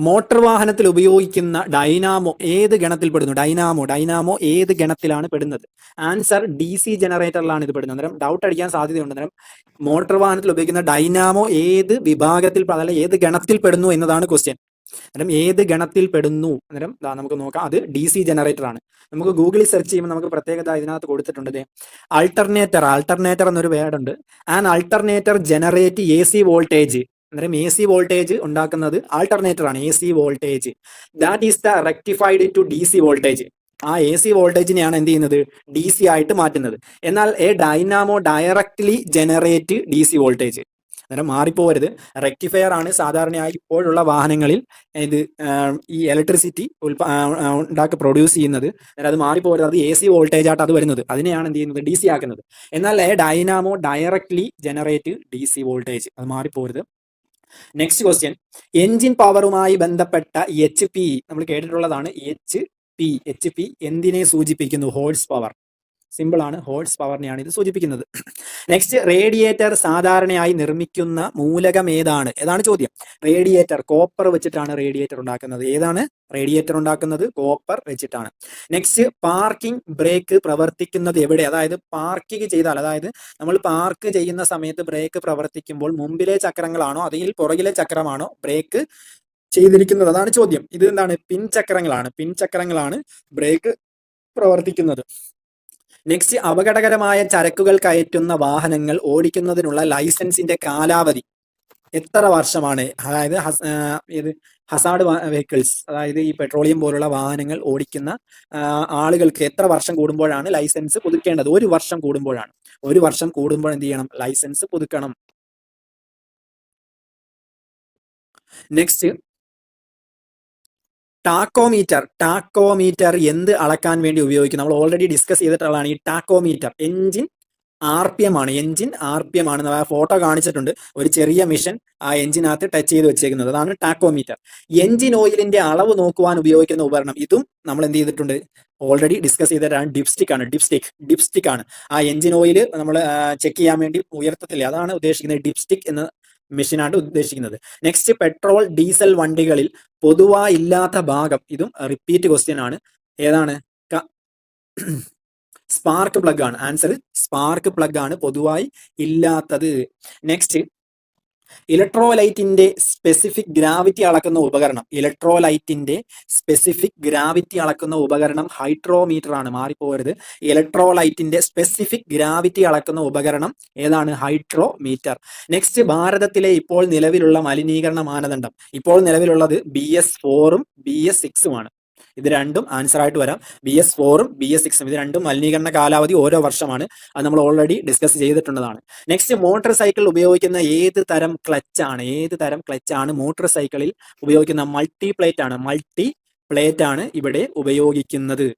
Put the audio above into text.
Motor വാഹനത്തിൽ ഉപയോഗിക്കുന്ന Dynamo ഏത് ഗണത്തിൽ പെടുന്നു? ഡൈനാമോ ഏത് ഗണത്തിലാണ് പെടുന്നത്? ആൻസർ DC ജനറേറ്ററിലാണ് ഇത് പെടുന്നത്. അന്നേരം ഡൗട്ട് അടിക്കാൻ സാധ്യതയുണ്ട്. അന്നേരം മോട്ടോർ വാഹനത്തിൽ ഉപയോഗിക്കുന്ന ഡൈനാമോ ഏത് വിഭാഗത്തിൽ അല്ല ഏത് ഗണത്തിൽ പെടുന്നു എന്നതാണ് ക്വസ്റ്റ്യൻ. അന്നേരം ഏത് ഗണത്തിൽ പെടുന്നു? അന്നേരം നമുക്ക് നോക്കാം, അത് DC ജനറേറ്റർ ആണ്. നമുക്ക് ഗൂഗിളിൽ സെർച്ച് ചെയ്യുമ്പോൾ നമുക്ക് പ്രത്യേകത ഇതിനകത്ത് കൊടുത്തിട്ടുണ്ട്. ആൾട്ടർനേറ്റർ എന്നൊരു വേർഡ് ഉണ്ട്. An alternator generate AC voltage. അന്നേരം AC വോൾട്ടേജ് ഉണ്ടാക്കുന്നത് ആൾട്ടർനേറ്റർ ആണ്. AC voltage that is the rectified to DC voltage. ആ AC വോൾട്ടേജിനെയാണ് എന്ത് ചെയ്യുന്നത്? DC ആയിട്ട് മാറ്റുന്നത്. എന്നാൽ a dynamo directly generate DC voltage. അന്നേരം മാറിപ്പോവരുത്. റെക്ടിഫയർ ആണ് സാധാരണയായി ഇപ്പോഴുള്ള വാഹനങ്ങളിൽ ഇത് ഈ ഇലക്ട്രിസിറ്റി പ്രൊഡ്യൂസ് ചെയ്യുന്നത്. അന്നേരം അത് മാറിപ്പോവരുത്. അത് AC വോൾട്ടേജ് ആയിട്ട് അത് വരുന്നത്. അതിനെയാണ് എന്ത് ചെയ്യുന്നത്? DC ആക്കുന്നത്. എന്നാൽ a dynamo directly generate DC voltage. അത് മാറിപ്പോവരുത്. നെക്സ്റ്റ് ക്വസ്റ്റ്യൻ, എൻജിൻ പവറുമായി ബന്ധപ്പെട്ട HP നമ്മൾ കേട്ടിട്ടുള്ളതാണ്. HP എന്തിനെ സൂചിപ്പിക്കുന്നു? Horse power. സിമ്പിൾ ആണ്, ഹോഴ്സ് പവറിനെയാണ് ഇത് സൂചിപ്പിക്കുന്നത്. നെക്സ്റ്റ്, റേഡിയേറ്റർ സാധാരണയായി നിർമ്മിക്കുന്ന മൂലകം ഏതാണ്? ഏതാണ് ചോദ്യം. റേഡിയേറ്റർ കോപ്പർ വെച്ചിട്ടാണ് റേഡിയേറ്റർ ഉണ്ടാക്കുന്നത്. ഏതാണ് റേഡിയേറ്റർ ഉണ്ടാക്കുന്നത്? കോപ്പർ വെച്ചിട്ടാണ്. നെക്സ്റ്റ്, പാർക്കിംഗ് ബ്രേക്ക് പ്രവർത്തിക്കുന്നത് എവിടെ? അതായത് പാർക്കിംഗ് ചെയ്താൽ, അതായത് നമ്മൾ പാർക്ക് ചെയ്യുന്ന സമയത്ത് ബ്രേക്ക് പ്രവർത്തിക്കുമ്പോൾ മുമ്പിലെ ചക്രങ്ങളാണോ അതിൽ പുറകിലെ ചക്രമാണോ ബ്രേക്ക് ചെയ്തിരിക്കുന്നത്? അതാണ് ചോദ്യം. ഇത് എന്താണ്? പിൻ ചക്രങ്ങളാണ് ബ്രേക്ക് പ്രവർത്തിക്കുന്നത്. നെക്സ്റ്റ്, അപകടകരമായ ചരക്കുകൾ കയറ്റുന്ന വാഹനങ്ങൾ ഓടിക്കുന്നതിനുള്ള ലൈസൻസിന്റെ കാലാവധി എത്ര വർഷമാണ്? അതായത് ഹസാർഡ് വെഹിക്കിൾസ്, അതായത് ഈ പെട്രോളിയം പോലുള്ള വാഹനങ്ങൾ ഓടിക്കുന്ന ആളുകൾക്ക് എത്ര വർഷം കൂടുമ്പോഴാണ് ലൈസൻസ് പുതുക്കേണ്ടത്? 1 വർഷം കൂടുമ്പോഴാണ്. 1 വർഷം കൂടുമ്പോൾ എന്ത് ചെയ്യണം? ലൈസൻസ് പുതുക്കണം. നെക്സ്റ്റ്, ടാക്കോമീറ്റർ എന്ത് അളക്കാൻ വേണ്ടി ഉപയോഗിക്കും? നമ്മൾ ഓൾറെഡി ഡിസ്കസ് ചെയ്തിട്ടുള്ളതാണ് ഈ ടാക്കോമീറ്റർ. എൻജിൻ RPM ആണ്. ഫോട്ടോ കാണിച്ചിട്ടുണ്ട്. ഒരു ചെറിയ മിഷൻ ആ എൻജിനകത്ത് ടച്ച് ചെയ്ത് വെച്ചേക്കുന്നത്, അതാണ് ടാക്കോമീറ്റർ. എൻജിൻ ഓയിലിന്റെ അളവ് നോക്കുവാൻ ഉപയോഗിക്കുന്ന ഉപകരണം, ഇതും നമ്മൾ എന്ത് ചെയ്തിട്ടുണ്ട്? ഓൾറെഡി ഡിസ്കസ് ചെയ്തിട്ടാണ്. ഡിപ്സ്റ്റിക് ആണ്. ആ എൻജിൻ ഓയിൽ നമ്മൾ ചെക്ക് ചെയ്യാൻ വേണ്ടി ഉയർത്തത്തില്ല, അതാണ് ഉദ്ദേശിക്കുന്നത്. ഡിപ്സ്റ്റിക് എന്ന മെഷീനാണ് ഉദ്ദേശിക്കുന്നത്. നെക്സ്റ്റ്, പെട്രോൾ ഡീസൽ വണ്ടികളിൽ പൊതുവായി ഇല്ലാത്ത ഭാഗം, ഇതും റിപ്പീറ്റ് ക്വസ്റ്റ്യൻ ആണ്. ഏതാണ്? സ്പാർക്ക് പ്ലഗ് ആണ്. ആൻസർ സ്പാർക്ക് പ്ലഗ് ആണ് പൊതുവായി ഇല്ലാത്തത്. നെക്സ്റ്റ്, ഇലക്ട്രോലൈറ്റിന്റെ സ്പെസിഫിക് ഗ്രാവിറ്റി അളക്കുന്ന ഉപകരണം ഹൈഡ്രോമീറ്റർ ആണ്. മാറിപ്പോകരുത്. ഇലക്ട്രോലൈറ്റിന്റെ സ്പെസിഫിക് ഗ്രാവിറ്റി അളക്കുന്ന ഉപകരണം ഏതാണ്? ഹൈഡ്രോമീറ്റർ. നെക്സ്റ്റ്, ഭാരതത്തിലെ ഇപ്പോൾ നിലവിലുള്ള മലിനീകരണ മാനദണ്ഡം. ഇപ്പോൾ നിലവിലുള്ളത് BS4 BS6 ആണ്. ഇത് രണ്ടും ആൻസർ ആയിട്ട് വരാം. BS4 BS6 ഇത് രണ്ടും മലിനീകരണ കാലാവധി ഓരോ വർഷമാണ്. അത് നമ്മൾ ഓൾറെഡി ഡിസ്കസ് ചെയ്തിട്ടുള്ളതാണ്. നെക്സ്റ്റ്, മോട്ടോർ സൈക്കിൾ ഉപയോഗിക്കുന്ന ഏത് തരം ക്ലച്ച് ആണ് മോട്ടോർ സൈക്കിളിൽ ഉപയോഗിക്കുന്ന? മൾട്ടി പ്ലേറ്റ് ആണ് ഇവിടെ ഉപയോഗിക്കുന്നത്.